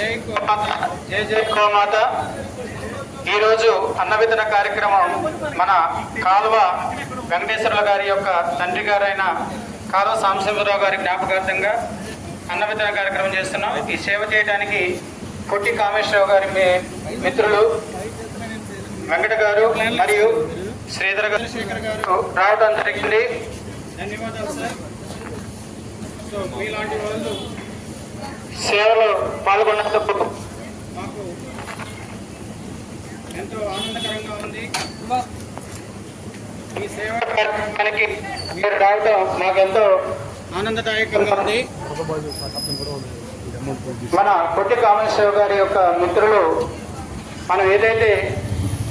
జై గోమాత, జై జై గోమాత. ఈరోజు అన్న వితరణ కార్యక్రమం మన కాలువ వెంకటేశ్వరరావు గారి యొక్క తండ్రి గారైన కాలువ సాంబశివరావు గారి జ్ఞాపకార్థంగా అన్న వితరణ కార్యక్రమం చేస్తున్నాం. ఈ సేవ చేయడానికి కొట్టి కామేశ్వరరావు గారి మిత్రులు వెంకట గారు మరియు శ్రీధర్ గారు రావడం జరిగింది. ధన్యవాదాలు సార్. సో మీలాంటి వాళ్ళు సేవలో పాల్గొన్నందుకు మాకు ఎంతో ఆనందకరంగా ఉంది. ఈ సేవ కార్యక్రమానికి మీరు రావడం మాకు ఎంతో ఆనందదాయకంగా ఉంది. మన కొట్టి కామేశ్వరరావు గారి యొక్క మిత్రులు మనం ఏదైతే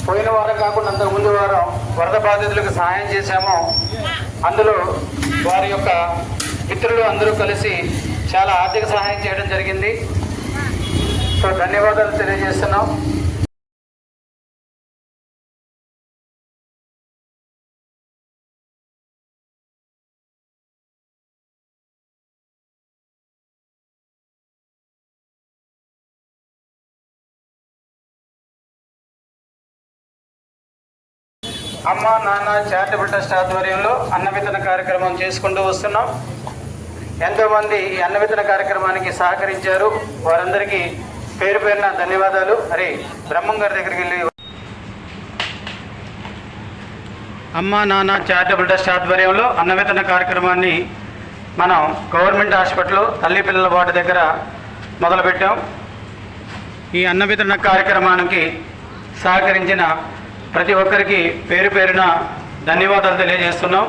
పోయిన వారం కాకుండా అంతకు ముందు వారం వరద బాధితులకు సహాయం చేశామో అందులో వారి యొక్క మిత్రులు అందరూ కలిసి చాలా ఆర్థిక సహాయం చేయడం జరిగింది. సో ధన్యవాదాలు తెలియజేస్తున్నాం. అమ్మ నాన్న చారిటబుల్ ట్రస్ట్ ఆధ్వర్యంలో అన్న వితరణ కార్యక్రమం చేసుకుంటూ వస్తున్నాం. ఎంతోమంది ఈ అన్న వితరణ కార్యక్రమానికి సహకరించారు. వారందరికీ పేరు పేరున ధన్యవాదాలు. అరే బ్రహ్మం గారి దగ్గరికి వెళ్ళి అమ్మ నాన్న చారిటబుల్ ట్రస్ట్ ఆధ్వర్యంలో అన్న వితరణ కార్యక్రమాన్ని మనం గవర్నమెంట్ హాస్పిటల్ తల్లి పిల్లల వార్డు దగ్గర మొదలుపెట్టాం. ఈ అన్న వితరణ కార్యక్రమానికి సహకరించిన ప్రతి ఒక్కరికి పేరు పేరున ధన్యవాదాలు తెలియజేస్తున్నాం.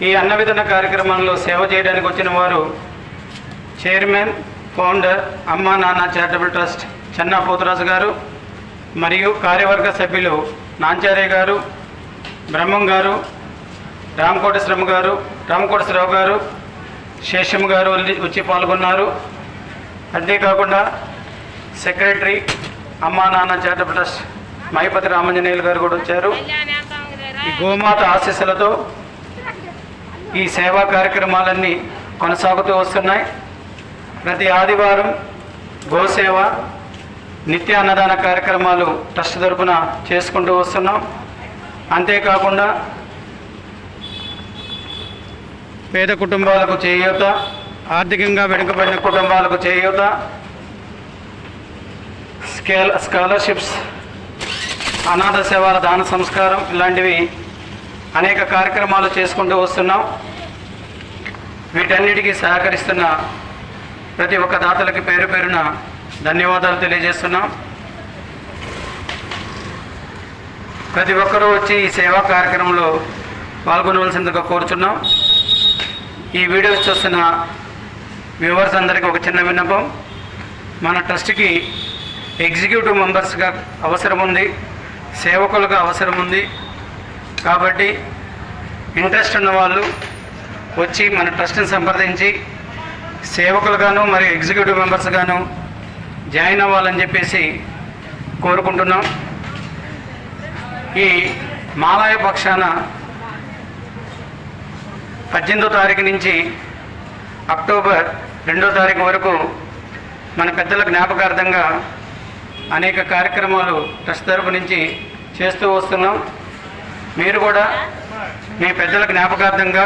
ఈ అన్న వితరణ కార్యక్రమంలో సేవ చేయడానికి వచ్చిన వారు చైర్మన్ ఫౌండర్ అమ్మా నాన్న చారిటబుల్ ట్రస్ట్ చెన్నా పోతురాజు గారు మరియు కార్యవర్గ సభ్యులు నాంచార్య గారు, బ్రహ్మం గారు, రామకోటేశ్వరరావు గారు, శేషం గారు వచ్చి పాల్గొన్నారు. అంతేకాకుండా సెక్రటరీ అమ్మా నాన్న చారిటబుల్ ట్రస్ట్ మైపతి రామాంజనేయులు గారు కూడా వచ్చారు. ఈ గోమాత ఆశీస్సులతో ఈ సేవా కార్యక్రమాలన్నీ కొనసాగుతూ వస్తున్నాయి. ప్రతి ఆదివారం గోసేవ, నిత్య అన్నదాన కార్యక్రమాలు ట్రస్ట్ తరపున చేసుకుంటూ వస్తున్నాం. అంతేకాకుండా పేద కుటుంబాలకు చేయూత, ఆర్థికంగా వెనుకబడిన కుటుంబాలకు చేయూత, స్కాలర్షిప్స్, అనాథ సేవల దాన సంస్కారం ఇలాంటివి అనేక కార్యక్రమాలు చేసుకుంటూ వస్తున్నాం. వీటన్నిటికీ సహకరిస్తున్న ప్రతి ఒక్క దాతలకి పేరు పేరున ధన్యవాదాలు తెలియజేస్తున్నాం. ప్రతి ఒక్కరూ వచ్చి ఈ సేవా కార్యక్రమంలో పాల్గొనవలసిందిగా కోరుచున్నాం. ఈ వీడియోస్ చూస్తున్న వ్యూవర్స్ అందరికీ ఒక చిన్న విన్నపం. మన ట్రస్ట్కి ఎగ్జిక్యూటివ్ మెంబర్స్గా అవసరం ఉంది, సేవకులుగా అవసరం ఉంది. కాబట్టి ఇంట్రెస్ట్ ఉన్న వాళ్ళు వచ్చి మన ట్రస్ట్ని సంప్రదించి సేవకులుగాను మరియు ఎగ్జిక్యూటివ్ మెంబర్స్గాను జాయిన్ అవ్వాలని చెప్పేసి కోరుకుంటున్నాం. ఈ మాలాయ పక్షాన 18వ తారీఖు నుంచి అక్టోబర్ 2వ తారీఖు వరకు మన పెద్దల జ్ఞాపకార్థంగా అనేక కార్యక్రమాలు ట్రస్ట్ తరపు నుంచి చేస్తూ వస్తున్నాం. మీరు కూడా మీ పెద్దల జ్ఞాపకార్థంగా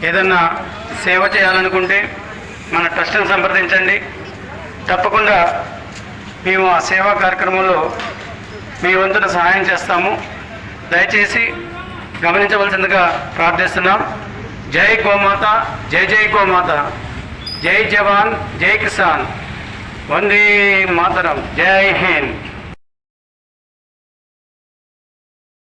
ఏదన్నా సేవ చేయాలనుకుంటే మన ట్రస్ట్ని సంప్రదించండి. తప్పకుండా మేము ఆ సేవా కార్యక్రమంలో మీ వంతున సహాయం చేస్తాము. దయచేసి గమనించవలసిందిగా ప్రార్థిస్తున్నాం. జై గోమాత, జై జై గోమాత, జై జవాన్, జై కిసాన్, వందే మాతరం, జై హింద్.